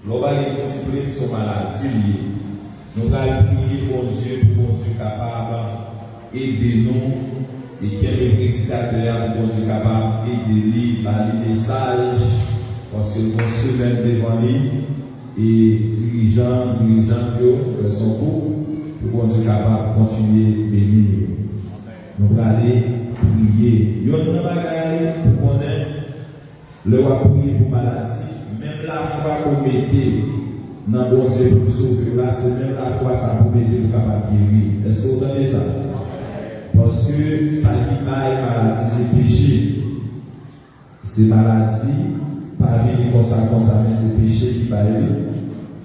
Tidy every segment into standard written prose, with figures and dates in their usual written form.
L'on va les disciplines sont maladies. Nous allons prier pour Dieu capable d'aider nous et qui est le prédicateur pour Dieu capable d'aider par les messages parce que nous semaine devant lui et dirigeants sont pour Dieu capable de continuer à bénir. Nous allons aller prier. Il y a une bagaille pour connaître le roi prier pour maladie. Même la foi qu'on mettait dans bon Dieu pour sauver, là, c'est même la foi ça pour mettre pour capable guérir. Est-ce que vous avez ça? Parce que ça qui maladie, c'est péché. C'est maladie, pas venir comme ça, mais c'est péché qui va aller.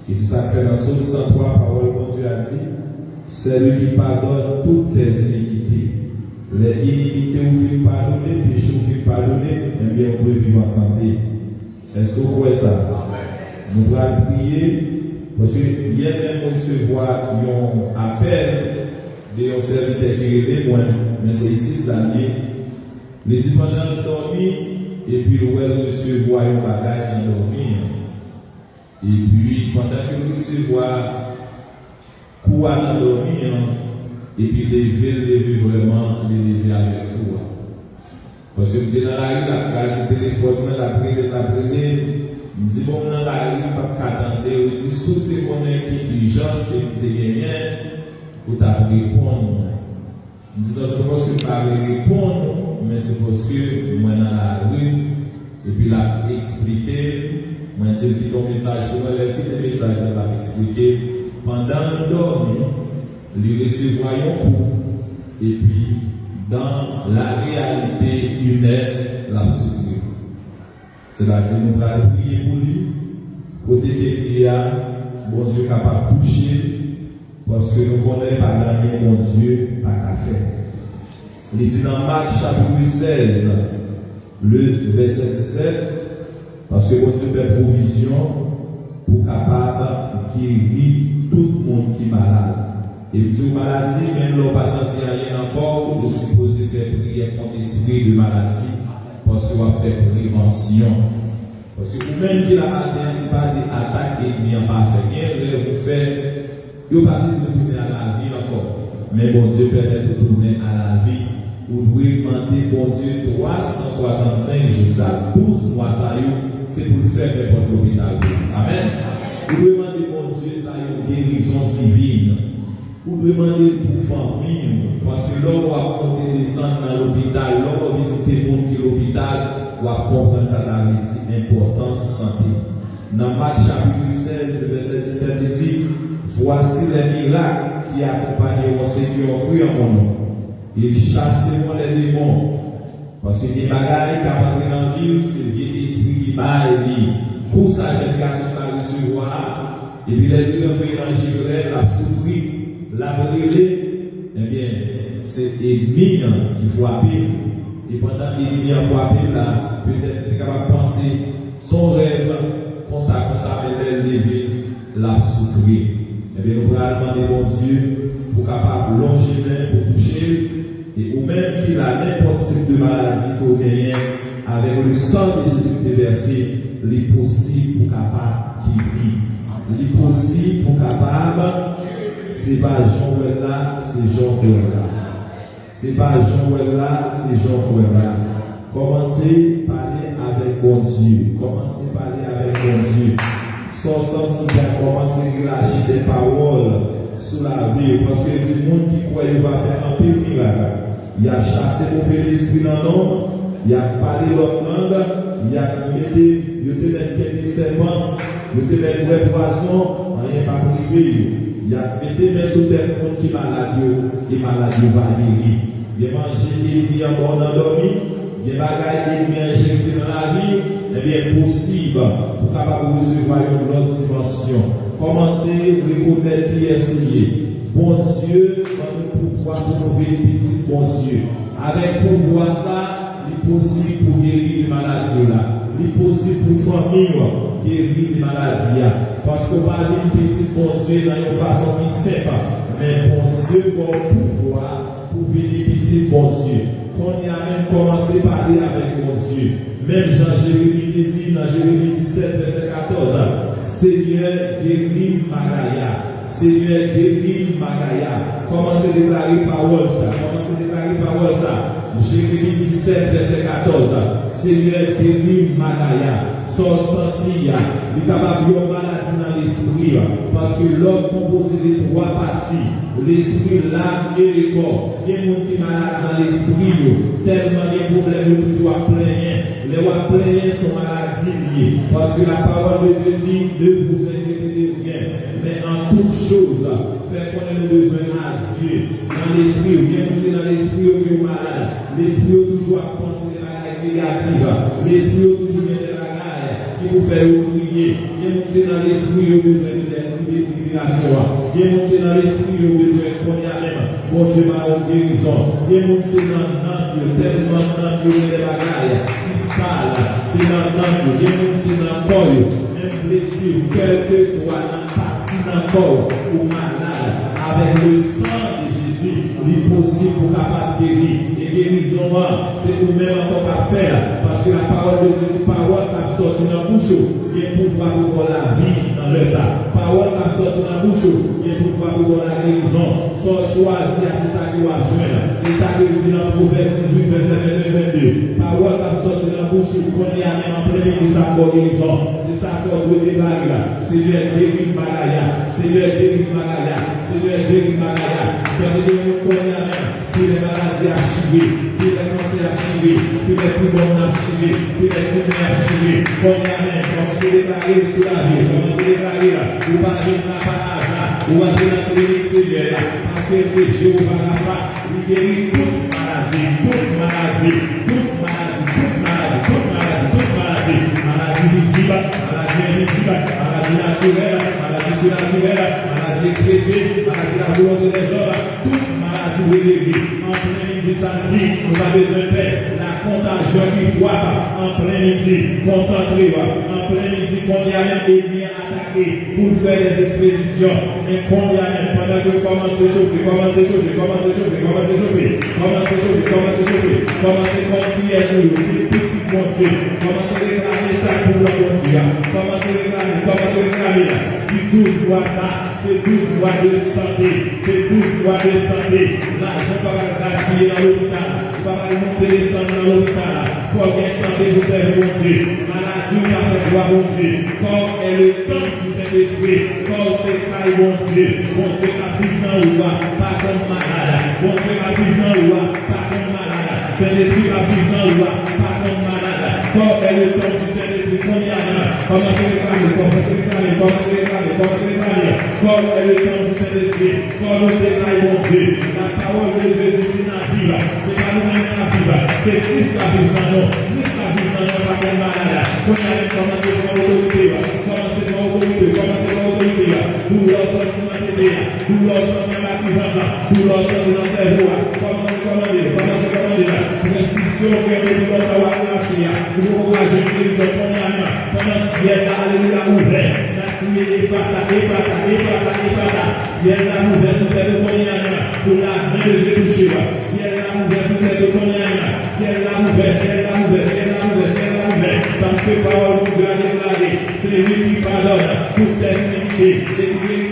Et c'est ça que fait dans le Psaume 103, parole que Dieu a dit, c'est lui qui pardonne toutes les iniquités. Les iniquités où il pardonner, les péchés où il pardonner, eh bien on peut vivre en santé. Est-ce que vous voyez ça? Nous allons prier, parce que hier même recevoir un appel de un serviteur qui est loin, mais c'est ici l'année. Les pendant dormir, et puis nous allons recevoir un bagage et dormir. Et puis pendant que nous recevons quoi dans dormir, et puis lever vraiment, lever avec toi. Parce que vous êtes dans la rue, la case téléphone, la prière, je dis bon, dans la rue, pas qu'attendre, je dis sous tes connais qui urgence que vous avez gagné, pour répondre. Je dis non, c'est parce que je ne pas répondre, mais c'est parce que moi dans la rue, et puis là, expliquer, moi je dis ton message, pour moi, les messages, je vais expliquer, pendant le dormir, les recevoir et puis dans la réalité humaine, la souffrir. C'est-à-dire nous allons prier pour lui, côté qu'il y a, bon Dieu capable de toucher, parce que nous connaissons pas rien, bon Dieu, pas qu'à faire. Il dit dans Marc chapitre 16, le verset 17, parce que bon Dieu fait provision pour capable de guérir tout le monde qui est malade. Et puis, maladie, même l'on pas senti rien encore, de supposer faire prière contre l'esprit de maladie, parce qu'on va faire prévention. Parce que vous-même qui la maladie, ce n'est pas des attaques et qui n'ont pas fait rien, vous faites, vous ne pouvez pas retourner à la vie encore. Mais bon Dieu permet de retourner à la vie. Vous devez demander, bon Dieu, 365 jours à 12 mois, c'est pour le faire n'importe l'hôpital. Amen. Vous devez demander, bon Dieu, ça y est, une guérison divine. Vous demandez pour famille, parce que l'homme va compter descendre dans l'hôpital, l'homme va visiter le monde qui est l'hôpital, va comprendre ça, ça veut dire importance santé. Dans Marc chapitre 16, le verset 17, il dit, voici les miracles qui accompagnent ceux qui ont cru en mon nom. Ils chassent les démons. Parce que les bagailles qui appartiennent dans la ville, c'est le vieux esprit qui va et dit, pour ça, j'ai garçon ça recevoir. Et puis les deux évangéliques a souffert. La vérité, eh bien, c'est l'ennemi qui frappe. Et pendant que l'ennemi a frappé, là, peut-être qu'il est capable de penser son rêve, comme ça, elle lever, la souffrir. Eh bien, nous allons demander bon Dieu pour capable longer main, pour toucher, et ou même qu'il a n'importe type de maladie pour gagner, avec le sang de Jésus qui est versé, il est possible pour capable guérir. Il est possible pour capable. C'est pas Jean là, c'est Jean là. C'est pas Jean là, c'est Jean là. Commencez à parler avec bon Dieu. Commencez à parler avec bon Dieu. Sans sentir, commencez à lâcher des paroles sur la vie. Parce que le monde qui croit qu'il va faire un peu de miracle. Il a chassé mauvais esprit dans l'homme. Il a parlé l'autre langue. Il a mis des serpents. Il a mis des poissons. Rien pas privé. Il y a des mains sur terre qui malade, et maladie va guérir. Il y a mangé des en bon endormi, il y a des bagailles qui injectés dans la vie, eh bien possible pour capable recevoir une autre dimension. Commencez à reconnaître qui est essayé. Bon Dieu, dans le pouvoir pour nous petit bon Dieu. Avec pouvoir ça, il est possible pour guérir les maladies là. Il est possible pour famille guérir les maladies. Parce qu'on va dire petit bon Dieu dans une façon qui simple. Mais bon Dieu a le pouvoir pour venir petit bon Dieu. Qu'on y a même commencé à parler avec mon Dieu. Même Jean Jérémie qui dit dans Jérémie 17, verset 14, Seigneur, guéris Magaya. Seigneur, guéris Magaya. Commencez à déclarer parole ça. Commencez à déclarer parole ça. Jérémie 17, verset 14. Seigneur, guéris Magaya. Son senti, il est capable de maladie dans l'esprit. Parce que l'homme composé de trois parties. L'esprit, l'âme et le corps. Il y a des gens qui sont malades dans l'esprit. Tellement de problèmes toujours à plaindre. Les à plaindre sont maladies liées. Parce que la parole de Dieu dit, ne vous inquiétez de rien. Mais en toutes choses, faire connaître le besoin à Dieu. Dans l'esprit, bien vous dans l'esprit qui est malade. L'esprit toujours à penser des maladies négatives. L'esprit toujours des maladies qui vous fait oublier. Bien vous dans l'esprit, au besoin de libération. Bien vous dans l'esprit, au besoin de qu'on y a même. Bon Dieu m'a une guérison. Bien vous dans l'âme, tellement dans les bagailles. C'est dans l'âme, bien vous dans le corps. Même plaisir, quel que soit la partie d'un corps ou malade, avec le sang de Jésus, il est possible pour capable guérir. Et guérison, c'est nous-mêmes encore à faire. Parce que la parole de Jésus, parole qui a sorti dans la bouche, il y a pouvoir pour la vie dans le sang. Parole qui a sorti dans la bouche, il y a pouvoir pour la guérison. Soit choisi, c'est ça qui va joindre. C'est ça que dit dans Proverbe 18, verset 22. Parole qui a sorti dans la bouche, qu'on y a même en plein milieu de sa guérison. C'est ça qu'on doit déclarer là. Seigneur, guéris Magaya. Seigneur, guéris Magaya. Seigneur, guéris Magaya. Seigneur, qu'on y a même. Si les maladies archivées, si les cancers archivés, si les fibromes archivés, si les tumeurs archivés, qu'on y a même. Commencez à déclarer sur la vie. Commencez à déclarer là. Vous parlez de la parade là. Vous allez dans le Seigneur là. Parce que c'est Jéhovah la part. Il guérit toute maladie, toute maladie, toute maladie, toute maladie, toute maladie, toute maladie. Maladie visible, maladie invisible, maladie naturelle, maladie surnaturelle, maladie chrétienne, maladie la volonté des hommes, toute maladie relevée. En plein midi samedi, nous avons besoin de paix. La contagion qui frappe en plein midi, concentrez-vous. En plein midi, combien d'ennemis attaqués pour faire des expéditions. Et combien pendant que commencez à chauffer, commencez à chauffer, commencez à chauffer, commencez à chauffer, commencez à chauffer, commencez à chauffer, commencez à crier sur le petit bon Dieu, commencez à réclamer ça pour le bon Dieu, commencez à réclamer, si 12 mois ça, c'est 12 mois de santé, c'est 12 mois de santé, l'argent va pas gaspiller dans l'hôpital, va pas monter les sangs dans l'hôpital, il faut bien santé pour servir bon Dieu, maladie va faire gloire bon Dieu, corps est le temps du Saint-Esprit, corps c'est caille bon Dieu, bon Dieu a vivre dans le roi, pas comme malade, bon Dieu a vivre dans le roi, pas comme malade, Saint-Esprit a vivre dans le roi, pas comme malade, corps est le temps du Saint-Esprit, qu'on y a là, commencez à réclamer, commencez à réclamer, commencez à réclamer, commencez à réclamer, corps est le temps du Saint-Esprit, corps c'est caille bon Dieu, la parole de Jésus c'est la vie, c'est pas nous-mêmes la vie, c'est Christ la vie dans nous, Christ la vie dans nous, pas comme malade, qu'on y a commencé à l'autorité, commencez à l'autorité, commencez à l'autorité, pour leur sortir dans le pays, pour leur sortir dans l'artisan, pour leur sortir dans le cerveau, commencez à commander, restriction que nous devons avoir lâché, pour encourager les gens pendant ce ciel, alléluia, ouvert, la criée des fata, ciel la ouvert sur cette cognane, pour la main de Dieu toucher, ciel la ouvert sur cette cognane, ciel la ouvert, parce que parole de Dieu a déclaré, c'est lui qui pardonne toutes les iniquités,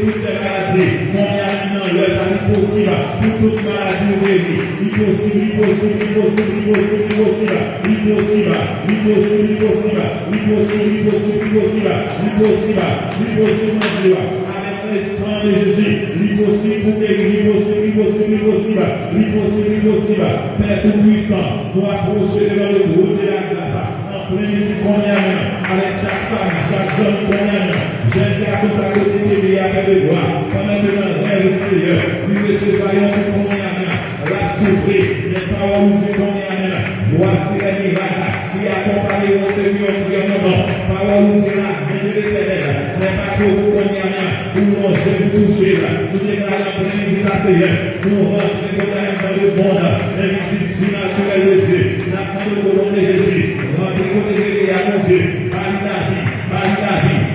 toutes les maladies, mon ami dans l'œil, c'est possible, pour toute maladie guérie, avec le sang de Jésus, l'impossible pour guérir, l'impossible, Père tout-puissant, nous approcher devant le trône de la grâce, en plein midi qu'on y a, avec chaque femme, chaque homme qu'on y a, jeune garçon à côté de lui avec le doigt, pendant que dans le rêve du Seigneur, nous recevons qu'on y a, la souffrir, les paroles nous qu'on y a, voici les miracles qui accompagnent au Seigneur pour un moment, paroles nous c'est la main de l'Éternel, n'est pas que vous qu'on y a, pour manger, vous toucher, nous déclarons en plein midi ça Seigneur, pour rentrer dans le monde, l'invisible surnaturel de Dieu, la fin de nom de Jésus, rentrer côté de mon Dieu, par la vie,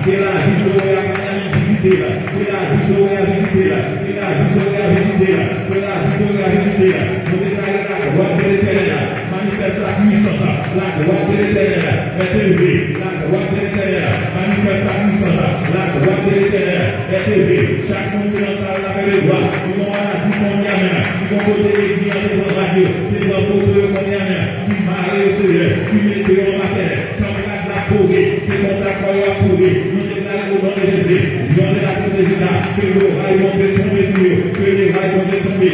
que la vie soit à visiter, que la vie soit à visiter, que la vie soit à visiter, que la vie soit à visiter, nous déclarons la gloire de l'Éternel, manifeste la puissance, la gloire de l'Éternel, est élevée, la gloire de l'Éternel, manifeste la puissance, la gloire de l'Éternel est élevée. Chaque monde qui est dans sa salle avec les doigts, qui vont à la vie qu'on y a maintenant, qui vont côté l'église, qui vont radio, qui vont photo qu'on y a maintenant, qui marient au Seigneur, qui mettent en matin, quand on a de la pourrie, c'est comme ça qu'on y a pourri. Nous déclarons au nom de Jésus, nous de la cause de Jésus, que le rail vont se tomber sur eux, que les rails vont se tomber,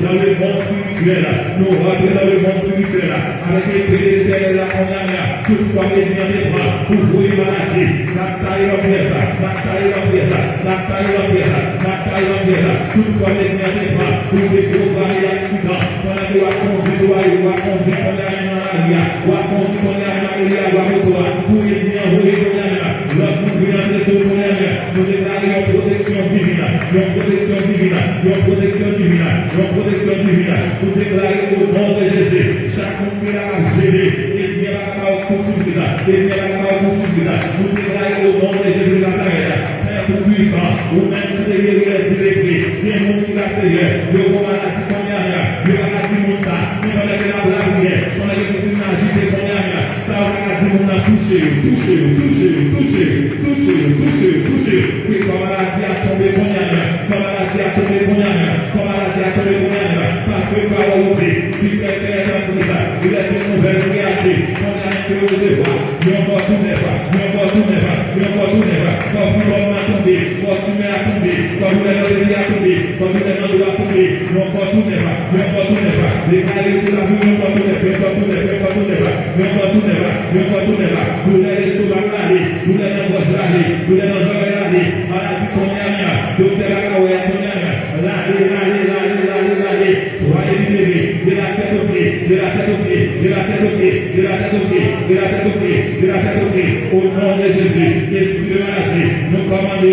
dans le monde spirituel, nous rentrons dans le monde spirituel, avec les prédéteurs là qu'on a, toutefois les liens des bras, pour vous les maladies, la taille en pièce, la taille en pièce, la taille en pièce, la taille en pièce, toutefois les liens des bras, pour des gros accidents, pendant que vous avez conduit, vous avez conduit, on a un dans la vie, vous avez conduit, on a un dans la vie, pour les liens, vous les liens, l'autre nous vient de ce problème, nous déclarons une protection divine, une protection divine, une protection divine, une protection divine, nous déclarons au nom de Jésus, chaque monde qui a géré, et bien la parole poursuivre, et bien la parole poursuivre, nous déclarons au nom de Jésus de la terre, Père tout-puissant, ou même tous les guerriers illettrés, bien monde qui a Seigneur, le gros maladie qu'on y a, le maladie mon ça, mais on a de la blague, on a des personnes agitées qu'on y a, ça on a dit on a touché, puis comme maladie a tombé qu'on y a, comme maladie a tombé qu'on y a, comme maladie a tombé qu'on y a, parce que par aujourd'hui, si quelqu'un est dans tout ça, il est une nouvelle réalité, on a un peu de devoir, mais encore tout n'est pas, quand vous l'homme a tombé, quand tu mets à tomber, quand vous l'avez dit à tomber, quand vous l'avez dit à tomber, mais encore tout n'est pas, les carrés sur la vie, mais encore tout n'est pas, vous l'avez sur la aller, vous l'avez dans votre aller, vous l'avez dans votre aller, maladie qu'on y a, docteur Akaoué qu'on y a, l'allez, soyez libérés, de la tête aux pieds, au nom de Jésus, esprit de maladie, nous commandons,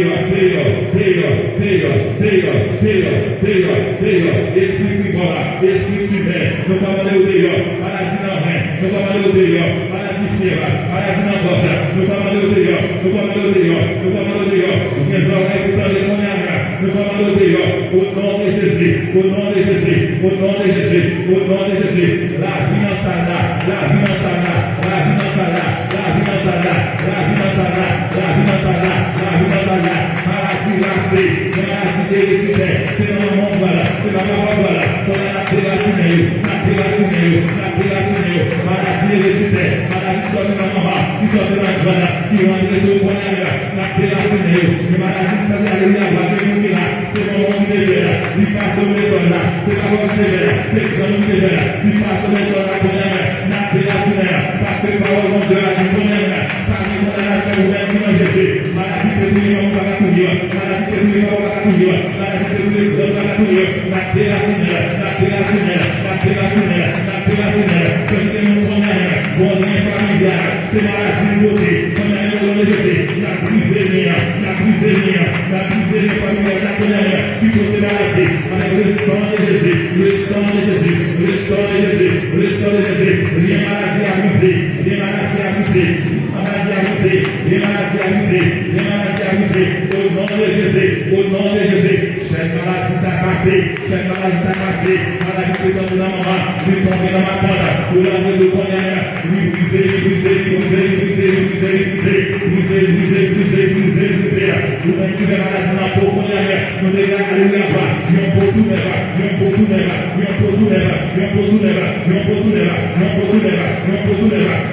esprit frivole, esprit humain, nous commandons maladie dans main, nous commandons maladie fièvre, maladie dans gorge, nous commandons les oreilles pour parler qu'on y a, nous commandons au nom de Jésus, la vie dans sa maladie d'héréditaire, c'est dans le monde, voilà, c'est dans la parole, voilà, on a la maladie héréditaire, maladie qui sort de la maman, qui sort de la grande, qui va entrer sur le point de la pélassine, les maladies qui sont allées là, c'est nous qui là, c'est mon monde qui est là, il passe au maison là, c'est la voix qui est là, c'est le monde qui est là, il passe au maison là, qu'on a la pélassine, parce que par le monde de la vie, qu'on a par les condamnations ouvertes qui mangent été, maladie que nous n'avons pas accueillir, maladie que nous n'avons pas accueillir, maladie que nous n'avons pas accueillir, la pélassine, que nous connaissons, bon lien familial, c'est maladie de beauté, qu'on a eu dans le jeté, la brisée familiale, la connaît, qui peut se maladie, avec le sang de Jésus, les maladies abusées, au nom de Jésus, cette maladie t'a cassé, maladie qui tombe dans ma main, lui tomber dans ma bande, pour la maison qu'on a, lui briser, nous avons tué la maladie dans la peau qu'on a, nous devons aller là-bas, nous pour tout never,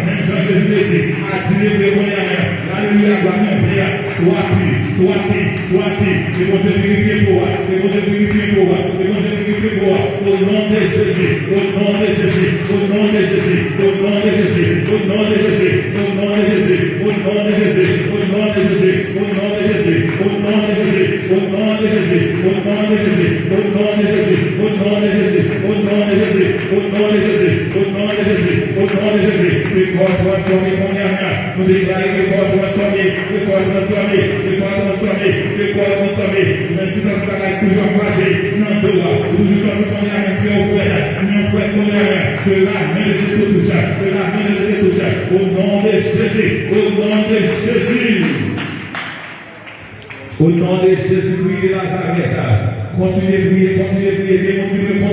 même Jean-Jésus a tiré le moyen, alléluia, gloire à Dieu, soit pris, et vous êtes purifié pour moi, au nom de Jésus, nous déclarons que le corps transformé, même si ça ne va toujours passer, non, nous allons qu'on a un frère, que la main de Dieu tout ça, au nom de Jésus, au nom de Jésus-Christ de Nazareth, continuez de prier, des gens qui veulent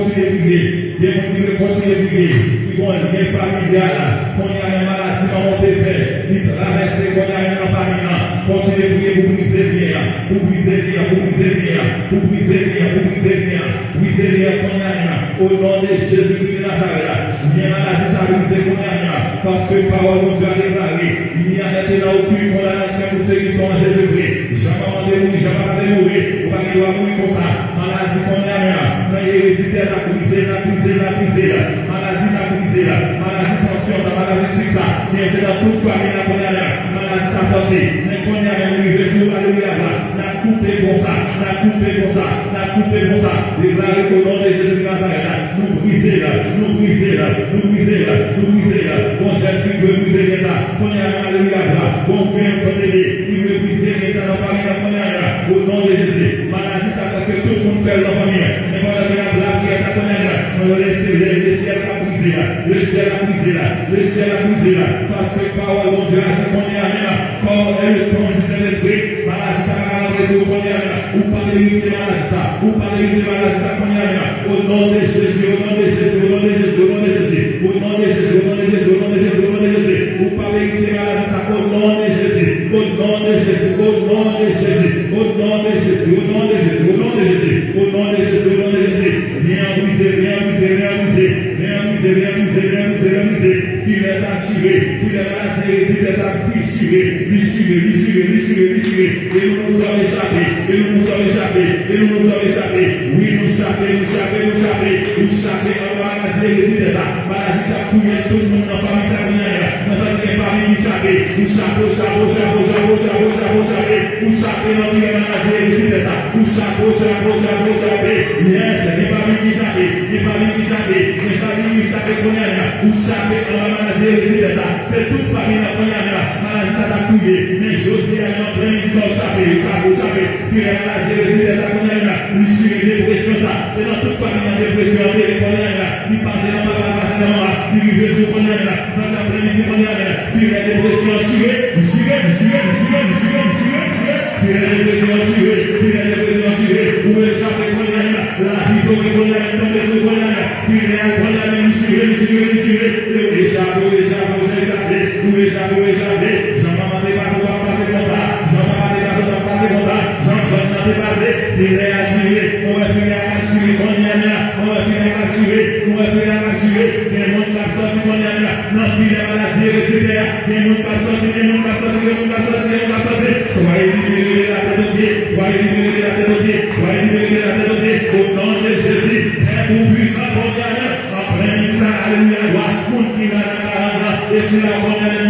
continuer de prier, qui vont un lien familial. qu'on y a une maladie dans mon fait, il traverse qu'on y a une famille, continuez de prier pour briser bien, pour briser bien, pour briser bien, pour briser bien, pour briser bien, briser bien qu'on y a une, au nom de Jésus-Christ de Nazareth, bien maladie ça brise qu'on y a une, parce que parole de Dieu a déclaré, il n'y a maintenant aucune condamnation pour ceux qui sont en Jésus-Christ, jamais mourir, jamais mourir, ou pas qu'il va mourir comme ça, maladie qu'on y a une, mais l'hérédité l'a brisé, maladie l'a brisé, maladie tension, maladie succès, bien c'est dans toute famille la condamnée, maladie ça sorti, mais qu'on y a même Jésus, alléluia, la coupé pour ça, la coupé pour ça, la coupé pour ça, déclaré au nom de Jésus de Nazareth, nous briser là, nous briser là, nous briser là, nous briser là, bon jeune fille veut briser ça, qu'on y a alléluia, bon bien famille, il veut briser ça dans la famille la condamnée, au nom de Jésus, maladie ça parce que tout le monde fait dans la famille, mais quand on a la prière ça condamnée, on va laisser le ciel a brisé là, le ciel a brisé là, le ciel a brisé là, parce que parole de Dieu a dit qu'on est à là, quand elle est dans le Saint-Esprit, maladie ça va adresser au qu'on est à là, ou pas réussir maladie ça, ou pas réussir maladie ça qu'on est à là, au nom de Jésus, au nom de Jésus, au nom de Jésus, au nom de Jésus, au nom de Jésus, au nom de Jésus, au nom de Jésus, au nom de Jésus, ou pas réussir maladie ça, au nom de Jésus, au nom de Jésus, au nom de Jésus, au nom de Jésus, au nom de Jésus, au nom de Jésus, au nom de Jésus, au nom de Jésus, rien brisé, rien brisé, rien brisé, rien brisé, rien brisé, rien brisé, rien brisé, filet archivé, filet maladie, filet archivé, lichivé, lichivé, lichivé, lichivé, et nous sommes échappés, et nous sommes échappés, et nous sommes échappés, oui, nous échappés, nous échappés, nous échappés, nous échappés, on va maladie, filet là, maladie qui a coupé tout le monde dans la famille familiale, dans la famille échappée, nous chapeau, chapeau, chapeau, chapeau, chapeau, chapeau, chapeau, nous chapeau dans la maladie, filet là, nous chapeau, chapeau, chapeau, chapeau, yes, les familles échappées, les familles échappées, les familles échappées, nous chapeau dans la maladie, filet là, c'est toute famille la maladie ça t'a coupé, mais José a en plein temps chapeau, chapeau, chapeau, filet maladie, filet là, nous suivons les dépressions ça, c'est dans toute famille la dépression, nous passons dans la passe dans la, nous vivons sur la, dans la pleine filet dépression suivez, nous suivez, nous suivez, nous suivez, nous suivez, nous suivez, filet dépression suivez, filet dépression suivez, où échapper la vision que vous avez tombé sur vous, filet à vous, nous suivez, nous suivez, nous suivez, échappez, échappez, échappez, nous échappez, échappez, Jean-Maman dépasse, on va passer comme ça, Jean-Maman dépasse, on va passer comme ça, Jean-Claude n'a dépassé, filet à suivre, on va finir à suivre, on y a là, on va finir à suivre, on va finir à suivre, il y a mon cas sorti, on y a là, non, filet à la dire, etc., il y a mon cas sorti, il y a mon cas sorti, il y a mon cas sorti, il y a mon cas sorti, soyez libérés de la tête de pied, soyez libérés de la tête de pied, soyez libérés de la tête de pied, au nom de Jésus, très puissant, on y a là, après ça, alléluia, mon qui va la carana, et c'est la bonne année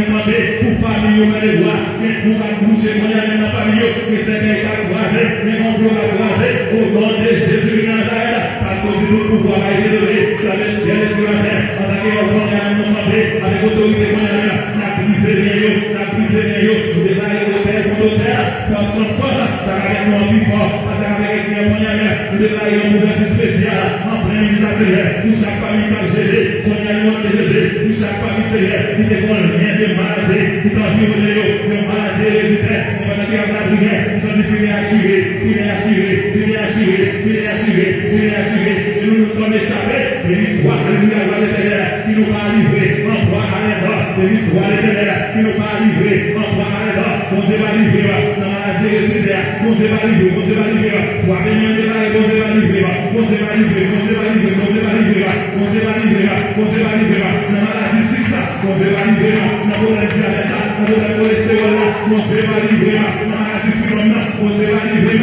pour famille, on va les voir, mais pour la bouche, on y a dans la famille, que c'est qu'elle a croisé, mais on peut la croiser, au nom de Jésus de Nazareth, parce que nous pouvoir être élevé, dans le ciel et sur la terre, en tant qu'on y a un moment avec autorité, on y a la brisé les yeux, nous démarrer au père contre terre, force contre force, ça va être moins plus fort, parce qu'avec les on y a nous démarrer une ouverture spéciale, en plein ministère, nous chaque famille qui a géré, on y a une autre Jésus, nous chaque famille sérieux, nous démarrer rien de maladie, tout en vivant les yeux, de maladie résultat, on va dire la prière, nous sommes finis assurés, finis assurés, finis assurés, finis assurés, finis assurés, et nous nous sommes échappés, et l'histoire, alléluia, va l'éternel, qui nous va livrer, en foi à l'endroit, et l'histoire l'éternel, qui nous va livrer, en foi à l'endroit, on se va livrer, dans la maladie résultat, on se va livrer, on se va livrer, toi, même on se va livrer, on se va livrer, on se va livrer, on se va livrer, on se va livrer, on se va livrer, on se va livrer, dans la maladie succès, on se va livrer, dans la diabète, dans la cholestérol, on se va livrer, dans la maladie sucrome, on se va livrer,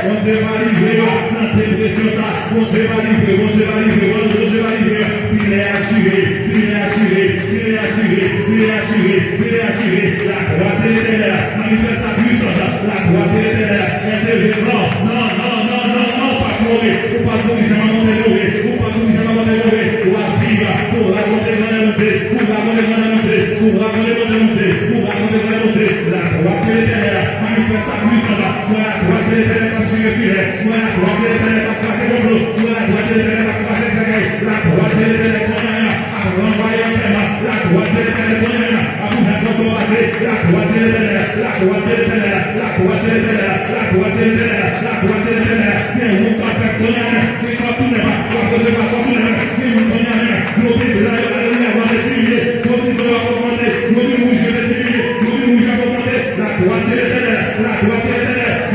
on se va livrer, dans la dépression, on se va livrer, on se va livrer, on se va livrer, filet assuré, filet assuré, filet assuré, filet assuré, filet assuré, la croix de l'éternel, manifeste sa puissance, la croix de l'éternel, intervenant, non, non, non, non, non, pas mourir, ou pas mourir, jamais mourir, ou pas mourir, jamais mourir, ou à vivre, pour raconter la montée, pour raconter la montée, pour raconter la montée, pour raconter la montée, la croix de l'éternel, manifeste sa puissance, la croix de l'éternel, pas sur le filet, la croix de l'éternel, pas casser le dos, la croix de l'éternel, pas casser le secret, la croix de l'éternel, à renvoyer un paiement, la croix de l'éternel, à vous faire combattre, la croix de l'éternel, la croix de l'éternel, la croix de l'éternel, la croix de l'éternel, la croix de l'éternel, mais vous pas faire connaître, c'est pas tout le monde, pas que c'est pas tout le monde, mais vous connaissez, vous pouvez là, il y a des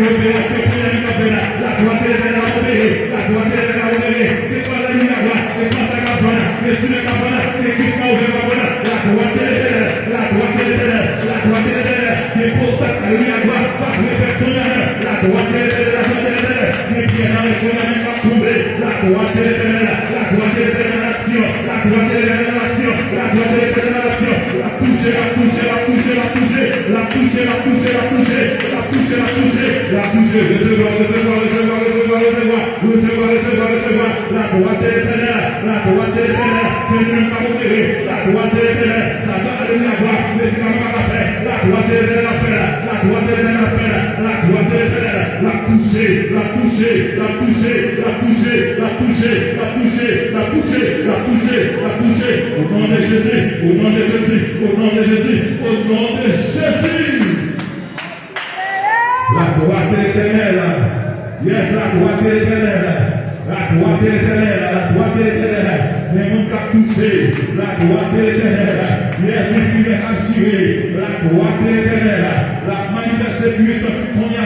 opération pour les là. La droite est là, la droite est là, que toi la lumière, que toi ça cabana, que sur le cabana, que qui s'en ouvre cabana. La droite est là, la droite est là, la droite est là, que pour ça la lumière va refaire ton âme. La droite est là, la droite est là, que Pierre dans les condamnés va tomber. La droite est là, la droite est là, l'action, la droite est là, l'action, la droite est là, l'action. La toucher, la toucher, la toucher, la toucher, la toucher, la toucher, la toucher, la toucher, la toucher, la toucher, recevoir, recevoir, recevoir, recevoir, recevoir, recevoir, recevoir, recevoir. La droite est là, la droite est là, c'est le même pas modéré. La droite est là, ça va aller la voir, mais c'est pas la faire. La droite est là, la faire, la droite est là, la faire, la droite est là, la toucher, la toucher, la toucher, la toucher, la toucher, la toucher, la toucher, la toucher, la toucher. Au nom de Jésus, au nom de Jésus, au nom de Jésus, au nom de Jésus. La droite éternelle, yes, la droite éternelle, la droite éternelle, la droite éternelle, les gens qui ont touché, la droite éternelle, yes, les filles qui ont assuré, la droite éternelle, la manifestation puissance qu'on y a,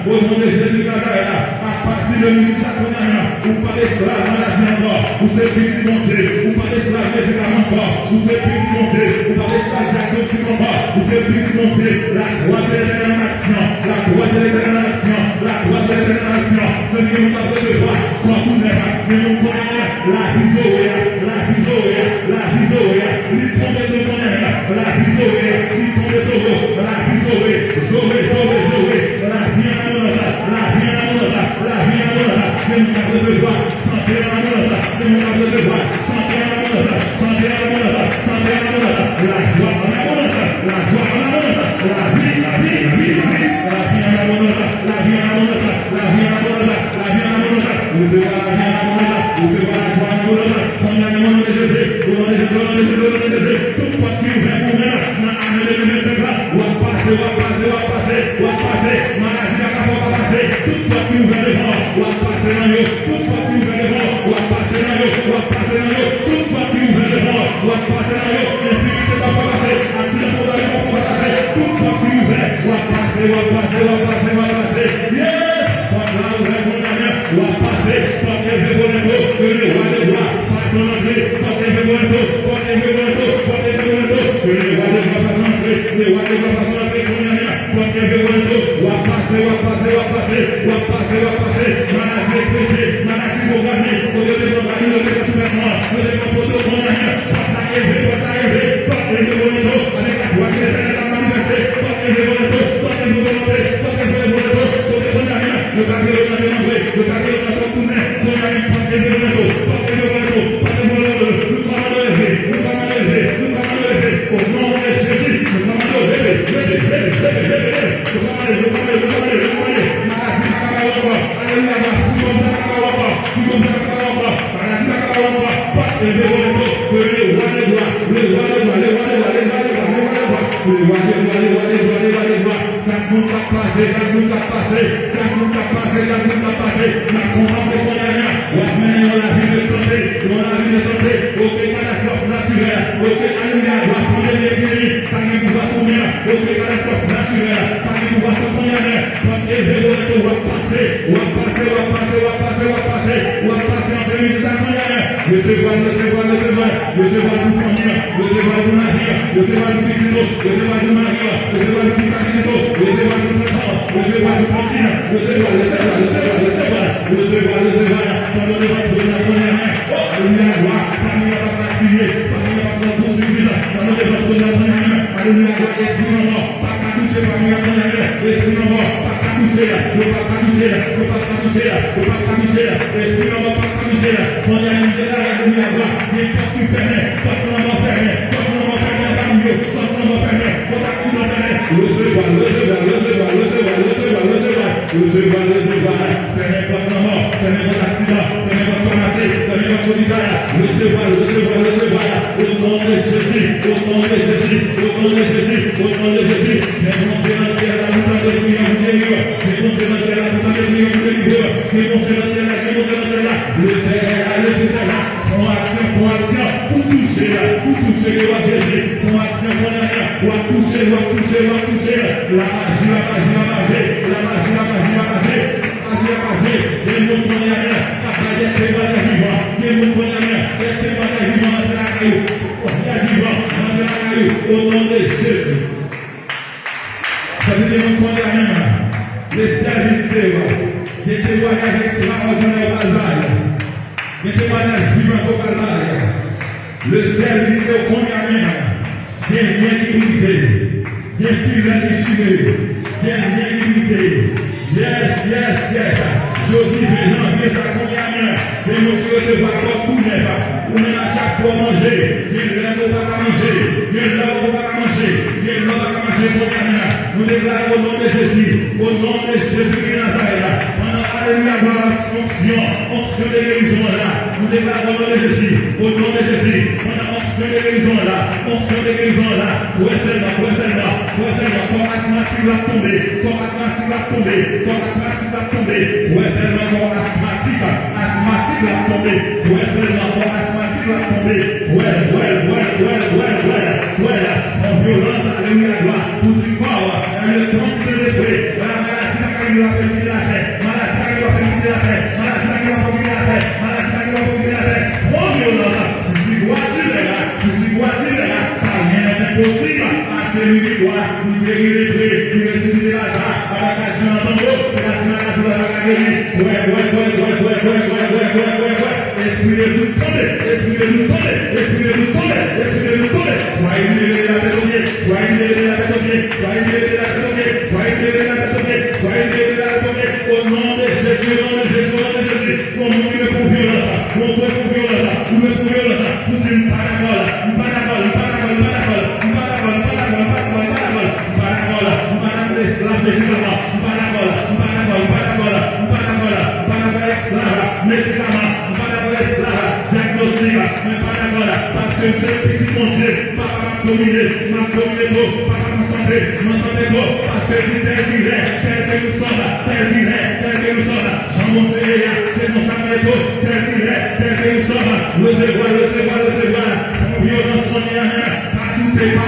au nom de Jésus Nazareth, à partir de ministère qu'on y a, ou pas d'esclave maladie encore, ou c'est plus de manger, ou pas d'esclave médicament encore, ou c'est plus de manger, ou pas d'esclave diagnostic encore, ou c'est plus de manger, la droite éternelle en action, la droite éternelle en action, la droite éternelle en action, ce qui nous a besoin de voir, quand nous nous connaissons, la visoria, la visoria, la visoria, lui tomber de connaître, la visoria, lui tomber de l'eau, la visoria, Zoé, Zoé, Zoé, la vie en amour, la vie en amour, la vie en amour, c'est nous a besoin de voir, santé en amour, c'est nous a besoin de voir, santé en amour, santé en amour, santé en amour, la joie en amour, la joie en amour, la vie, la vie, la vie, la vie, la vie en amour, la vie en amour, la vie en amour, la vie en amour, vous devez voir la vie en amour, vous devez voir la joie en amour, on a le nom de Jésus, au nom de Jésus, au nom de Jésus, au nom de Jésus, tout quoi qui ouvre pour nous, dans l'année de 2025, on va passer, on va passer, on va passer, on va passer, maladie à la fois va passer, tout quoi qui ouvre devant, on va passer dans l'eau, tout quoi qui ouvre devant, on va passer dans l'eau, on va passer dans l'eau, tout quoi qui ouvre devant, on va passer dans l'eau, l'insécurité va pas passer, accident pour aller, on va passer, tout quoi qui ouvre, on va passer, on va passer, on va passer, on va passer, yes, on va ouvrir mon ami, on va passer, portez-vous vos négos, que le roi des rois fasse son entrée, portez-vous vos négos, portez-vous vos négos, portez-vous vos négos, que le roi des rois fasse son entrée, le roi des rois fasse son entrée, mon ami, portez-vous vos négos, on va passer, on va passer, on va passer, on va passer, on va passer, maladie expressée, maladie programmée, au lieu de programmer, au lieu de gouvernement, au lieu de photo, mon ami, portez-vous vos négos, avec la voix qui est la manifester, portez-vous vos négos, portez-vous vos négos, portez-vous vos négos, portez-vous vos négos, le café, le café, le café, le café, mon ami, portez-vous vos négos, portez-vous vos négos, portez-vous vos négos, nous sommes élevés, nous sommes élevés, nous sommes élevés, au nom de Jésus, nous sommes élevés, toucher, Au nom de Jésus. Ça veut dire qu'on connaît rien. Les services de Dieu. Les témoignages extraordinaires au Calvaire. Les témoignages vivants au Calvaire. Le service de Dieu. Bien divisé. Bien filet déchiré. Bien divisé. Yes. Jeudi 20 janvier, ça combien rien. Les mots qui recevoir comme tout n'est pas. On est à chaque fois manger. Il ne va pas manger. Il ne va pas manger. Il ne va pas manger pour rien. Nous déclarons au nom de Jésus. Au nom de Jésus de Nazareth. Pendant alléluia, onction de guérison là. Nous déclarons au nom de Jésus. Au nom de Jésus. Pendant onction de guérison là. Onction de guérison là. Corps asthmatique va tomber. Corps asthmatique va tomber. Corps asthmatique va tomber. Corps asthmatique va tomber. Corps asthmatique va tomber. En violence, alléluia, gloire. Tout du corps, le temps qui se détruit. La maladie qui va faire quitter la tête. Maladie qui va faire quitter la tête. Maladie qui va faire quitter la tête. Maladie qui va faire quitter la tête. En violence, tu dis quoi tu verras. Car rien n'est impossible à celui qui doit nous guérir les plaies, nous ressusciter la joie, à la cachée en ton dos, et la finale à tout la guérir. Esprit de nous tomber. Soyez libérés de la tête au pied. Au nom de Jésus. Mon nom qui me fout violence. Mon père fout violence. Nous sommes parabole. Parce que c'est petit mon Dieu, papa m'a dominé trop, papa m'a santé trop, parce que tu t'es viré, tel que nous sommes, sans mon Seigneur, c'est mon Saméto, tel que nous sommes, recevoir, sans violence, sans rien, pas douter,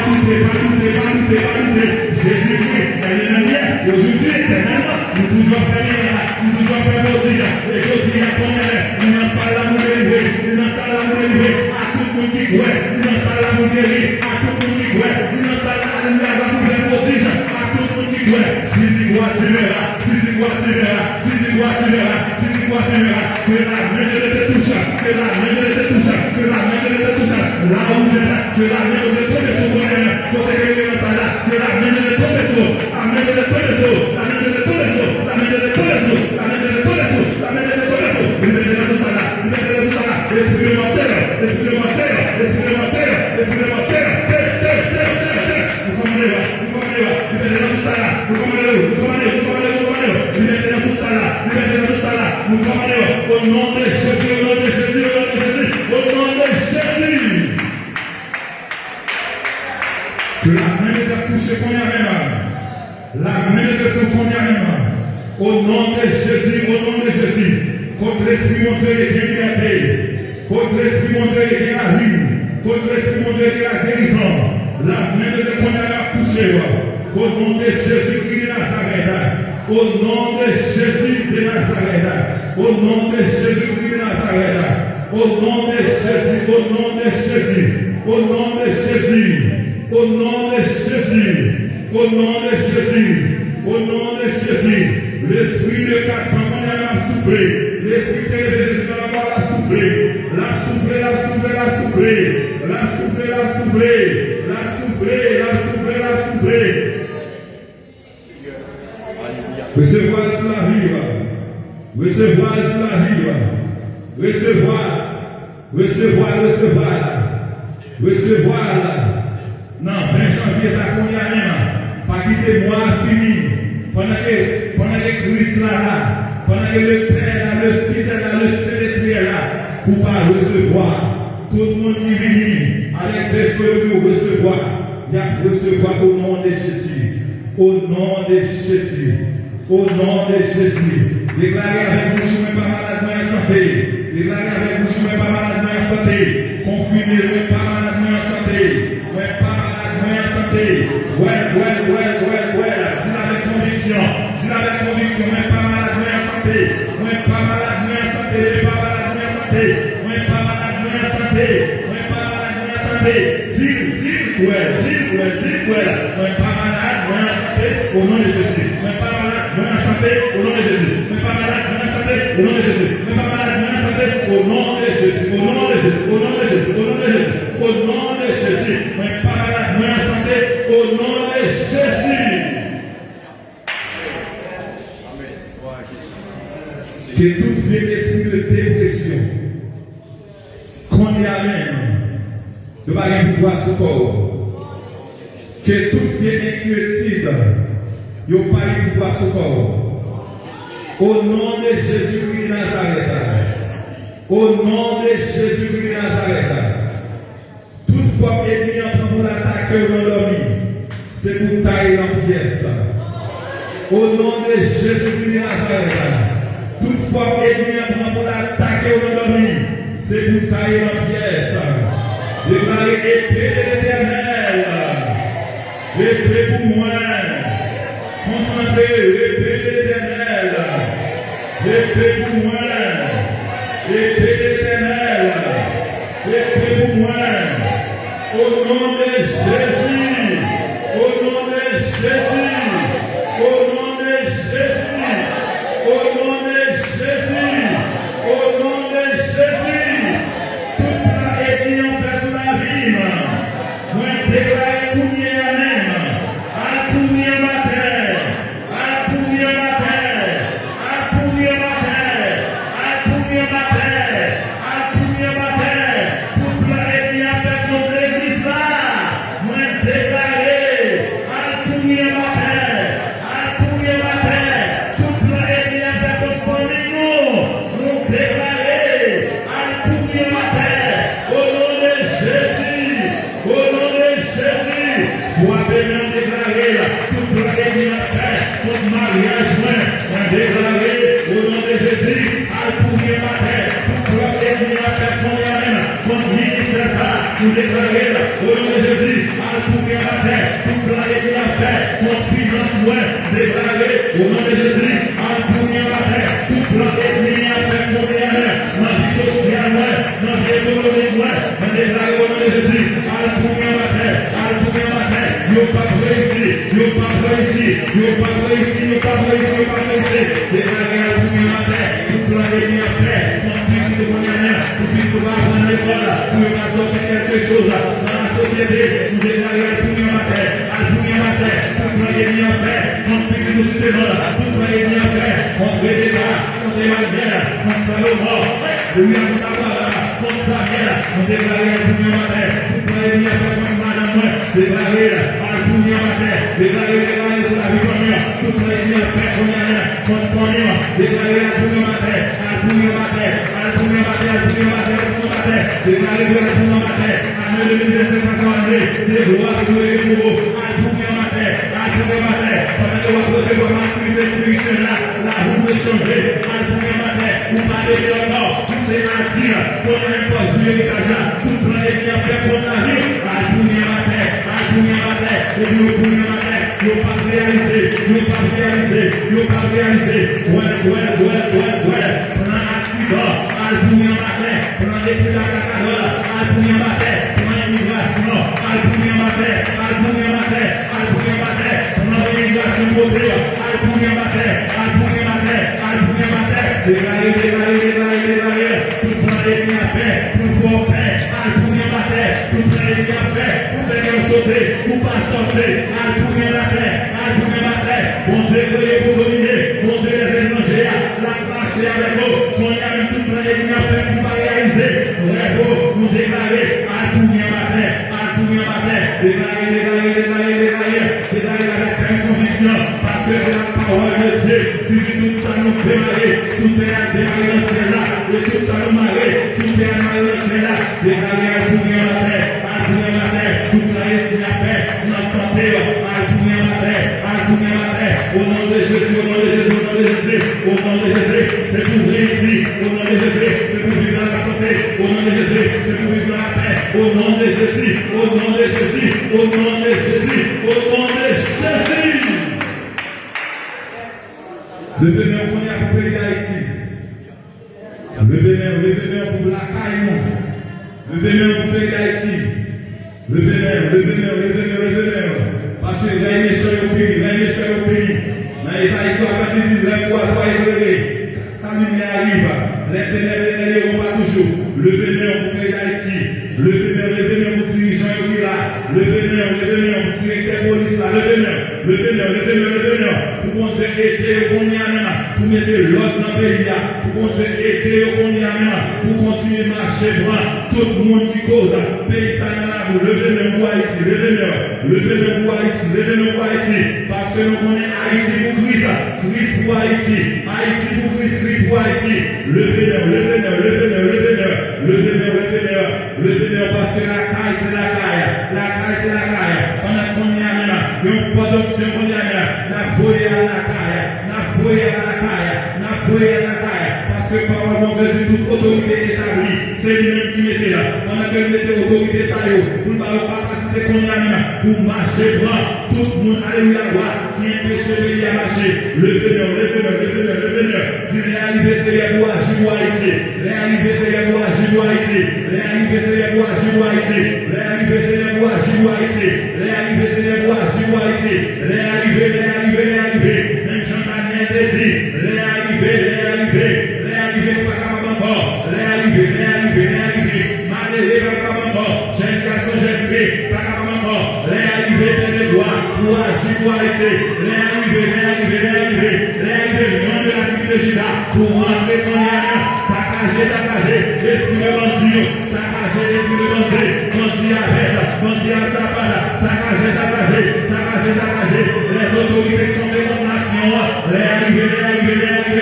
Jésus-Christ, elle est la mienne, aujourd'hui, éternellement, nous toujours faire position, et Jésus a combien, il n'a pas l'amour élevé, à tout le monde qui croit, il n'a pas l'amour guéri, à tout le monde qui croit, il n'a pas l'amour position, à tout le monde qui croit, si tu vois, tu verras, que la main de te touche, là où tu es là, que la main de te touche sur toi-même, pour te guérir dans ta là, que la main de te touche sur, la main de te touche sur, au nom de Jésus. Que la main de ta touche combien même. La main de son combien même. Au nom de Jésus. Contre l'esprit mon Dieu qui est liberté. Contre l'esprit mon Dieu qui est la vie. Contre l'esprit mon Dieu qui est la guérison. La main de ton combien même touché. Au nom de Jésus qui est Nazareth. Au nom de Jésus de Nazareth. Au nom de Jésus de Nazareth. Au nom de Jésus. L'esprit de 400 ans a soufflé. L'esprit de Jésus a soufflé. La soufflé. Recevoir sur la vie. Recevoir. Non, 20 janvier, ça combien même. Pas quitter moi fini. Pendant que Christ là, pendant que le Père là, le Fils là, le Saint-Esprit là, pour pas recevoir. Tout le monde qui vient avec des choses pour recevoir. Il y a recevoir au nom de Jésus. Déclarez avec vous, je ne suis pas malade, mais en santé. Déclarez avec vous, je ne suis pas malade, mais en santé. Confirmez, je ne suis pas malade, mais en santé. Je ne suis pas malade, mais en santé. Ouais. Moi pas malade, moi en santé, au nom de Jésus. Moi pas malade, moi en santé, au nom de Jésus. Moi pas malade, moi en santé, au nom de Jésus. Moi pas malade, moi en santé, au nom de Jésus. Au nom de Jésus, au nom de Jésus, au nom de Jésus, au nom de Jésus. Moi pas malade, moi en santé, au nom de Jésus. Que toute vie esprit de dépression, qu'on y amène, ne va rien pouvoir sur corps. Que toute vie inquiétude, ne va pas pouvoir sur corps. Au nom de Jésus-Christ Nazareth. Au nom de Jésus-Christ Nazareth. Toutefois, ennemi pour l'attaquer au nom c'est pour tailler dans pièce. Au nom de Jésus-Christ Nazareth. Toutefois, ennemi pour l'attaquer au nom c'est pour tailler dans pièce. Déclarez épée de l'Éternel. Épée pour moi. Concentrez, épée de l'Éternel. Épée pour moi. Épée de l'Éternel. Épée pour moi. Au nom de Jésus. Au nom de Jésus. Au nom de Jésus. Au nom de Jésus. Au nom de Jésus. Toute la ethnie en fait sur la vie. Moi, déclare pour mieux même. À pour mieux matin. À pour mieux matin. À pour mieux matin. À pour mieux matin. À pour mieux matin. Toute la ethnie en fait contre l'église là. Moi, déclare. À pour mieux matin. À pour mieux matin. Toute la ethnie en fait contre famille. Nous déclarer. À pour mieux matin. Au nom de Jésus. Au nom de Jésus. Moi, bénin déclarer. Toute la ethnie en fait contre mariage. Moi, déclarer. Au nom de Jésus. À pour mieux matin. Toute la ethnie en fait contre ministère ça. Nous déclarer. Au nom de Jésus. À pour mieux matin. Toute la ethnie en fait contre finance. Moi, déclarer. Au nom de Jésus. À pour mieux matin. Toute la ethnie en fait contre ma vie sociale. Dans l'économie, moi, déclarer au nom de Jésus. À pour mieux matin. À pour mieux matin. Nous pas réussi. Nous pas réussi. Nous pas réussi. Nous pas réussi. Nous pas réussi. Déclarer à pour mieux matin. Toute la ethnie en fait contre finance de moyens. Pour qu'il soit dans l'école. Pour qu'il soit quelque chose dans la société. Nous déclarer à pour mieux matin. À pour mieux matin. Toute la ethnie en fait contre finance de système. Toute la ethnie en fait contre les dégâts. Contre les maladies. Contre le mort. Lui a tout à l'heure. Contre sa guerre. Nous déclarer à pour mieux matin. Toute la ethnie en fait contre madame. Déclarer à pour mieux matin. Déclarer sur la vie commune. Toute la ethnie en fait contre famille. Déclarer à pour mieux matin. À pour mieux matin. À pour mieux matin. À pour mieux matin. À pour mieux matin. Déclarer à pour mieux matin. À nous le ministère de la santé. Des lois pour les nouveaux. À pour mieux matin. À pour mieux matin. Pendant que vous recevoir l'activité spirituelle là, la roue peut changer. À pour mieux matin. Vous parlez de la mort. Tout est à dire. Pour n'importe où l'héritage là. Toute la ethnie en fait contre la vie. À pour mieux matin. À pour mieux matin. Et nous pour mieux matin. Nous pas réalisé. Nous pas réalisé. Nous pas réalisé. Ouais. Pendant l'accident. À pour mieux matin. Pendant l'étude à Cacadola. À pour mieux matin. Pendant l'immigration. À pour mieux matin. À pour mieux matin. À pour mieux matin. Pendant l'immigration moderne. À pour mieux matin. À pour mieux matin. À pour mieux matin. Déclarer. Tout le monde est bien fait. Tout le monde fait. À pour mieux matin. Tout le monde est bien fait. Pour faire sauter. Pour pas sortir. À pour mieux matin. À pour mieux matin. Bon Dieu, pour dominer. Bon Dieu, les étrangers. La classe avec nous. On y a même tout le monde est bien fait pour pas réaliser. Nous déclarer. À pour mieux matin. À pour mieux matin. Déclarer avec cette conviction. Parce que c'est la parole de Dieu. Tout ça nous fait marrer. Tout est à démarrer dans ce là. Et tout ça nous marrer. Tout est à marrer dans ce là. Déclarer à pour mieux matin. À pour mieux matin. Toute la ethnie a fait. Notre santé. À pour mieux matin. À pour mieux matin. Au nom de Jésus. Au nom de Jésus. Au nom de Jésus. Au nom de Jésus. C'est pour réussir. Au nom de Jésus. C'est pour vivre dans la santé. Au nom de Jésus. C'est pour vivre dans la paix. Au nom de Jésus. Au nom de Jésus. Au nom de Jésus. Au nom de Jésus. Levez-moi pour le pays d'Haïti. Levez-moi pour la Caïmon. Levez-moi pour le pays d'Haïti. Levez-moi. Parce que les méchants ont fini, les méchants ont fini. Dans Isaïe 79, les trois soyez brûlés. Quand lumière arrive, les ténèbres n'iront pas toujours. Levez-nous pour pays d'Haïti. Levez-nous pour dirigeants qui là. Levez-nous pour directeur police là. Levez-nous. Pour qu'on se aider au Konyana. Pour mettre l'ordre dans le pays là. Pour qu'on se aider au Konyana. Pour continuer à marcher droit. Tout le monde qui cause. Pays ça là. Levez-nous pour Haïti. Levez-nous pour Haïti. Parce que nous connaissons Haïti pour Christ. Christ pour Haïti. Haïti pour Christ. Christ pour Haïti. Levez-nous parce que la caille c'est la caille. La caille c'est la caille. Pendant qu'on y a là, il y a une fois d'option qu'on y a là. La voyée à la caille. Parce que par mon Dieu, toute autorité établie, c'est lui-même qui mettait là. Pendant qu'elle mettait autorité, ça y est, pour ne pas capacité qu'on y a là, pour marcher droit, tout le monde alléluia droit, qui empêche le pays à marcher. Levez-nous. Si les arrivés, c'est les pour agir pour Haïti. Les arrivés, c'est les pour agir pour Haïti. Les arrivés, c'est les pour agir pour Haïti. Les arrivés, c'est les pour agir pour Haïti. Les arrivés, c'est les pour agir pour Haïti. Les arrivés. Même Jean-Daniel désir. Les arrivés, pas capable encore. Les arrivés. Malheureux, pas capable encore. Jeune garçon, jeune fille, pas capable encore. Les arrivés, les droits, pour agir pour Haïti. Les arrivés, nom de la ville de Juda, pour rentrer dans les mains, saccager, esprit de bandit, saccager, bandit à veste, bandit à sapana, saccager, les autorités qui sont des nations, les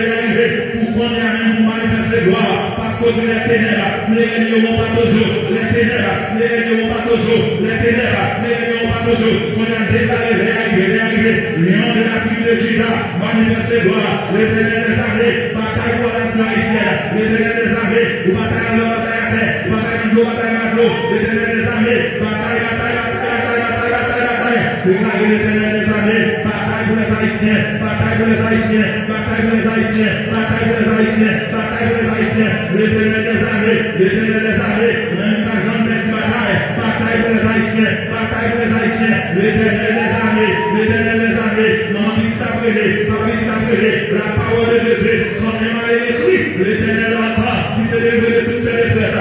arrivés, pour qu'on ait même pour manifester gloire, parce que les ténèbres, les ennemis vont pas toujours, les ténèbres, qu'on a déclaré, les arrivés, lion de la ville de Juda, manifester gloire, les ténèbres des armées, bataille pour la nation haïtienne, les ténèbres des armées, ou bataille à l'eau, bataille à terre, bataille à l'eau, les ténèbres des armées, bataille, déclarer les ténèbres des armées, bataille pour les Haïtiens, les ténèbres des armées, même la jambe des batailles pour les Haïtiens, les ténèbres des armées, non, la parole de Jésus, comme il m'a écrit, les ténèbres entendent, qui se lèvent de toutes ces détresse,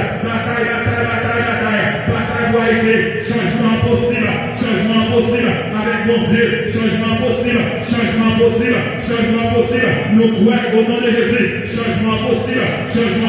bataille pour Haïti, changement possible, avec mon Dieu, changement possible, nous croyons au nom de Jésus, changement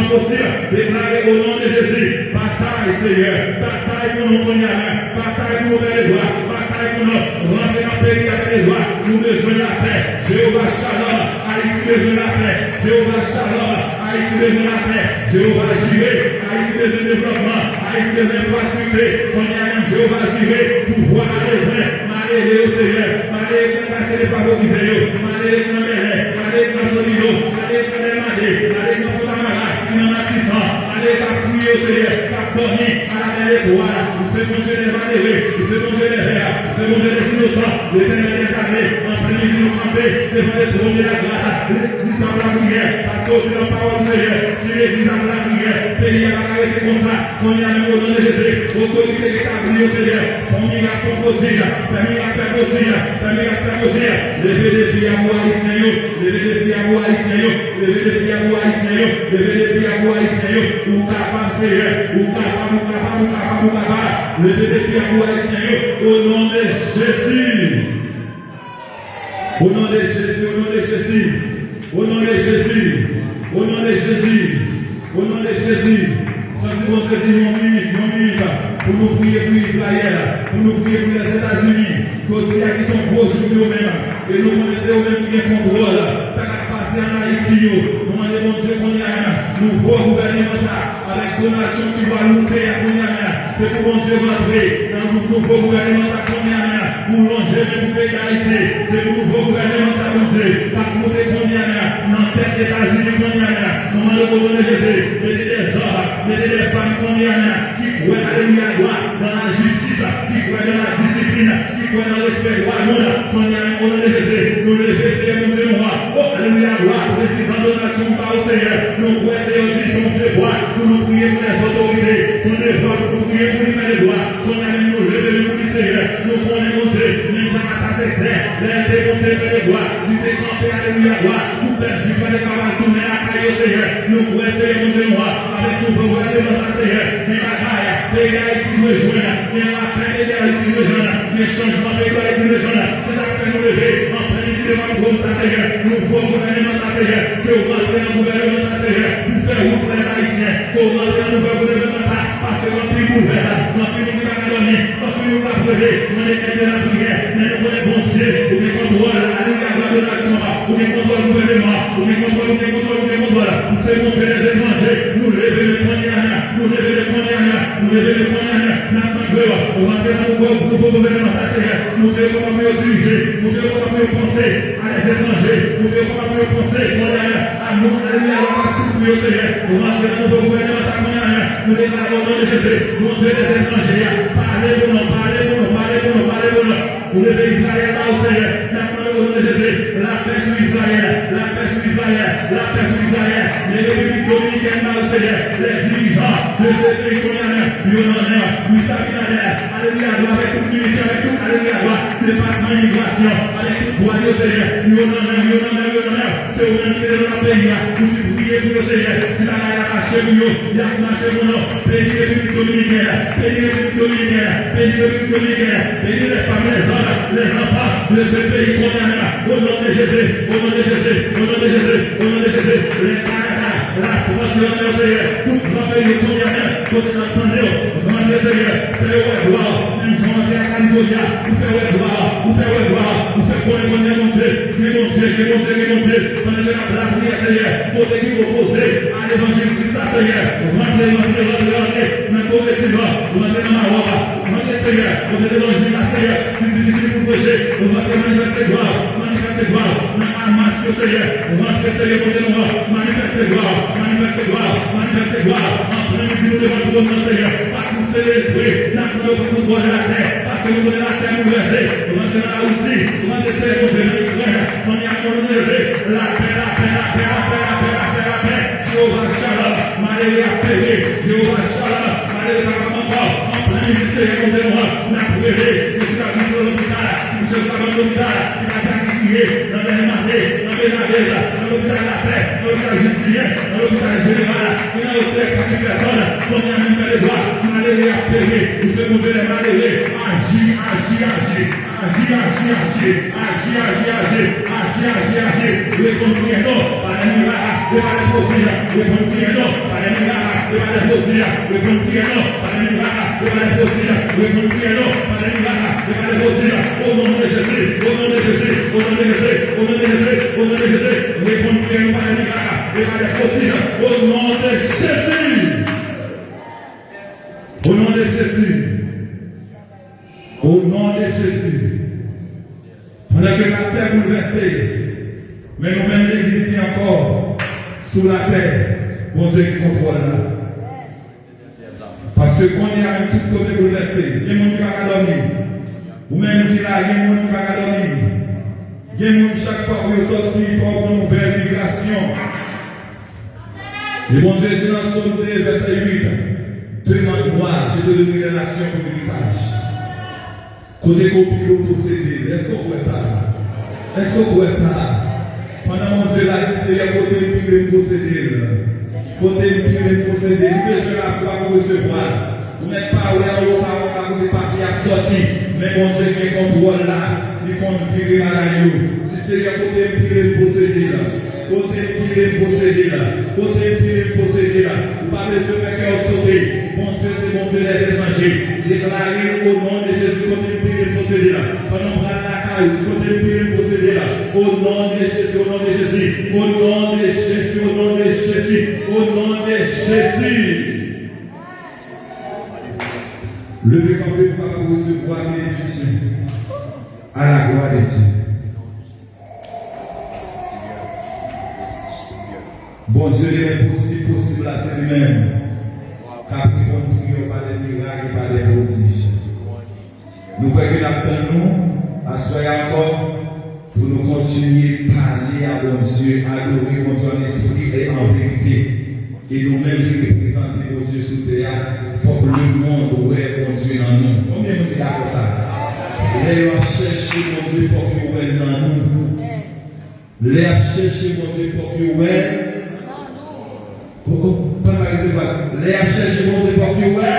possible, déclaré au nom de Jésus, bataille Seigneur, bataille pour nous connaître, bataille pour nous les droits, bataille pour nous rentrer dans le pays avec les droits, nous besoin de la paix, Jéhovah Shalom, Haïti besoin de la paix, Jéhovah Shalom, Haïti besoin de la paix, Jéhovah Jireh, Haïti besoin de développement, Haïti besoin de prospérité, on y a même Jéhovah Jireh, pour voir les vrais, malheureux au Seigneur, malheureux pour casser les favorisés, malheureux pour les allez dans Solino, allez dans les Madés, allez dans Sotamara, dans Matissan, allez dans Prier au Seigneur, à dormir, à la belle étoile, vous faites manger les malheureux, vous faites manger les verts, vous faites manger les innocents, les ténèbres des armées, en premier lieu nous camper, devant les trônes de la grâce, l'église en la prière, parce que c'est la parole du Seigneur, si l'église en la prière, pays à la arrêté comme ça, qu'on y a même au nom de Jésus, autorité établie au Seigneur, son miracle possible, famille à faire possible, levez les filles à moi haïtiens, levez les filles à moi haïtiens, ou capable Seigneur, ou capable, levez les filles à moi haïtiens, au nom de Jésus. Au nom de Jésus, au nom de Jésus, au nom de Jésus, au nom de Jésus, au nom de Jésus. Nous une minute, pour nous prier pour Israël, pour nous prier pour les États-Unis, qui sont gros sur nous-mêmes, et nous connaissons même qui est contrôle, ça va passer en Haïti, nous demandons mon Dieu qu'on y a, nous voulons gouvernement ça, avec donation qui va nous faire qu'on y a, c'est pour mon Dieu rentrer, dans le nouveau gouvernement ça qu'on y a, pour longer le pays d'Haïti, c'est pour le nouveau gouvernement ça qu'on Dieu, pour monter qu'on y a, dans cette États-Unis qu'on y a, nous demandons au nom de Jésus, mettez des hommes, mettez des femmes qu'on y a, qui croient alléluia dans la justice, qui croient dans la discipline, qui croient dans le respect de la loi, qu'on y a au nom de Jésus, nous les laissons nous de moi, oh Alléluia, gloire pour les condamnations par le Seigneur. Nous pouvons aussi son devoir pour nous prier pour les autorités, son devoir pour nous prier pour les mains de droit, pour nous lever le pour le Seigneur. Nous pouvons monter, même sans attaquer ses airs, les démonter les droits, nous décamper, alléluia, gloire, nous faire juger les paroles, tourner la caille au Seigneur. Nous pouvons essayer de monter moi, avec nous, pour voir devant sa Seigneur, les bagailles, les gars ici me joignent, les lapins, les gars ici me joignent, les changements, les gars ici me joignent. C'est ça que nous lever, en plein devant le sa Seigneur, nous pouvons gouvernement sa Seigneur, que vous rentrez dans le gouvernement sa Seigneur, pour faire route pour les Haïtiens, que vous rentrez dans le gouvernement sa, parce que l'empire ouvert, l'empire nous va donner, l'empire nous va brûler, on est de la prière, mais nous connaissons bon Dieu, on est contrôle, alléluia, la donation, on est contrôle le gouvernement, on est contrôle, nous faisons monter les étrangers, nous lever les premiers, nous lever les premiers, nous lever les premiers, nous rentrer dans le nouveau gouvernement sa Seigneur, nous devons comment diriger, nous devons comment penser à les étrangers, nous devons comment penser à nous, alléluia, à la souffrir au Seigneur, nous rentrer dans le nouveau gouvernement sa Seigneur, nous déclarons au nom de Jésus, nous devons les étrangers, parlez pour nous, parlez pour nous, parlez pour nous, parlez pour nous, nous devons Israël là au Seigneur, nous au nom de Jésus, la paix sur Israël, la paix sur Israël, la paix sur Israël, les républiques dominicaines là au Seigneur, les dirigeants, les pays coloniaux, Lionel, Louis-Sabinaire, alléluia, avec toute l'unité, avec tout, alléluia, le département d'immigration, avec tout, voyez au Seigneur, Lionel, c'est au même que dans le pays, nous prions pour le Seigneur, si la a marché pour nous, il a marché pour nous, pays république dominicaine, pays république dominicaine, pays république dominicaine, pays les femmes, les hommes, les enfants, les pays condamnés, au nom de Jésus, au nom de Jésus, au nom de Jésus, au nom de Jésus, les Canada, la France, le Seigneur, tout le pays condamné, tout le monde, grand Seigneur, c'est le gloire, nous sommes à California, vous faites gloire, vous faites gloire, vous faites pour les monter, pendant que la prière, Seigneur, pour ce qui vous posez à l'évangile Christ, Seigneur, rentrez, mais pour les Seigneur, rentrez dans ma voix, rentrez, Seigneur, pour l'évangile, Seigneur, plus difficile pour prêcher, rentrez, manifestez gloire, dans la masse, Seigneur, rentrez, Seigneur, pour les noirs, manifestez gloire, en plein milieu de votre nom, Seigneur, pas pousser l'esprit, n'a pas de pouvoir de la terre, parce que nous voulons la terre nous verser, rentrez dans la Russie, rentrez, Seigneur, pour les Israël, on y a condamné, la paix, Jéhovah Shalom, Marie a payé, Jéhovah Shalom, Marie a encore, en plein ministère de moi, n'a prié, je suis à l'hôpital, je suis à l'hôpital, il a sacrifié, dans les matins, dans les navires, dans l'hôpital de la paix, dans l'hôpital justifien, dans l'hôpital général, il a aussi 4 personnes, on a mis les doigts, Marie a payé, nous sommes les malheureux, agir, reconstruisons par les miracles, par les positions, reconstruisons par les miracles, par les positions, reconstruisons par les miracles, par les positions, reconstruisons par les miracles, par les positions, au nom de Jésus, au nom de Jésus, au nom de Jésus, au nom de Jésus, au nom de Jésus, reconstruisons par les miracles, par les positions, au nom de Jésus, au nom de Jésus, au nom de Jésus. Pendant que la terre bouleversée, mais nous-mêmes l'église ici encore, sous la terre, bon Dieu qui contrôle là. Parce que quand il y a un tout côté bouleversé, il y a des gens qui ne vont pas dormir. Ou même qui là, il y a des gens qui ne vont pas dormir. Il y a des gens chaque fois que vous sortez, il faut qu'on ouvre l'immigration. Et bon Dieu dit dans Somme 2, verset 8, demande-moi, je te donnerai la nation pour l'héritage. Côté copie de posséder, est-ce qu'on voit ça? Est-ce qu'on voit ça? Pendant mon Dieu l'a dit, c'est côté le pire de posséder. Côté le pire de posséder, il besoin de la foi pour recevoir. Vous n'êtes pas où est l'autre à côté de papier à sortir. Mais mon Dieu qui contrôle là, il compte virer à la gueule. Si c'est côté le pire de posséder là, côté le pire de posséder là, côté le pire de posséder là, vous pas besoin de faire qu'elle sauter. Mon Dieu, c'est mon Dieu des étrangers. Déclarez au nom de Jésus côté le pire de posséder là. Pendant prendre la caille, côté le pire de posséder là. Au nom de Jésus, au nom de Jésus, au nom de Jésus, au nom de Jésus, au nom de Jésus. Levez comme vous pour recevoir bénédiction à la gloire de Dieu. Bon Dieu, il est possible à c'est lui-même. Car nous ne prions pas des miracles et pas des prodiges. Nous croyons que nous à soyez encore pour nous continuer à parler à bon Dieu, adorer mon Dieu en esprit et en vérité. Et nous-mêmes qui représentons mon Dieu sur terre, il faut que le monde voit mon Dieu en nous. Combien nous d'accord ça? Les chercher mon Dieu, il faut que nous voyons dans nous. Les chercher mon Dieu, il faut que nous voyons. Les chercher mon Dieu, il faut que nous voyons.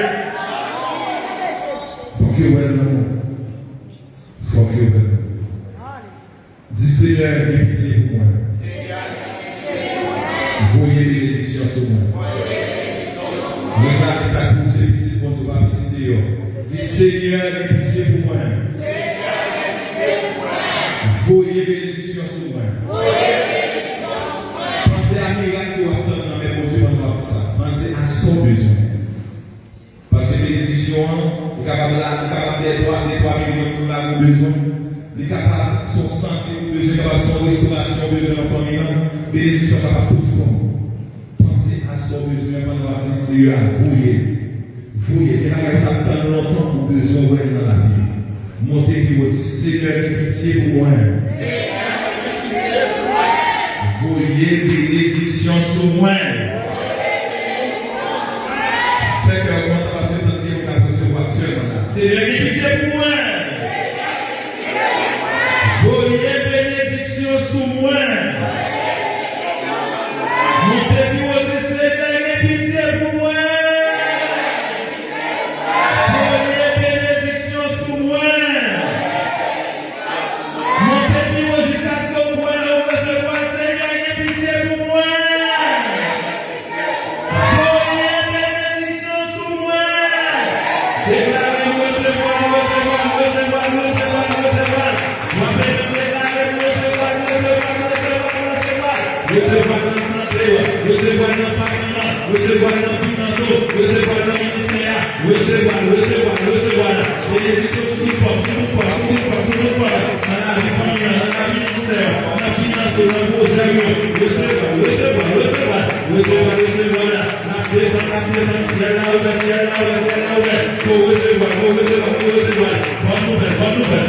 Il faut que nous voyons dans nous. Il faut que nous voyons. Dis Seigneur, aie pitié pour moi. Voyez les bénédictions sur moi. Regarde ça pour ces petits pour se voir visiter. Dis Seigneur, aie pitié pour moi. Voyez les bénédictions sur moi. Pensez à miracle qui va attendre dans mes besoins pendant tout ça. Pensez à son besoin. Parce que les bénédictions, il est capable d'être 3 millions pour la besoin. Il est capable de son santé, besoin, capable de son restauration, besoin de famille, bénédiction capable de tout fond. Pensez à son besoin pendant la Seigneur, voyez, il y a pas longtemps pour besoin dans la vie. Montez qui vous dit, Seigneur, aie pitié pour moi. Voyez bénédiction sur moi. Faites que vous passez dans ce que vous recevoir seulement. Seigneur, aie pitié pour moi. Voyez bénédiction sur moi. Montez qui vous dit, Seigneur, aie pitié pour moi. Voyez bénédiction sur moi. Montez qui vous dit, jusqu'à ce que vous voyez recevoir, Seigneur, aie pitié pour moi. Voyez bénédiction sur moi. Déclarez recevoir. Bonne nouvelle.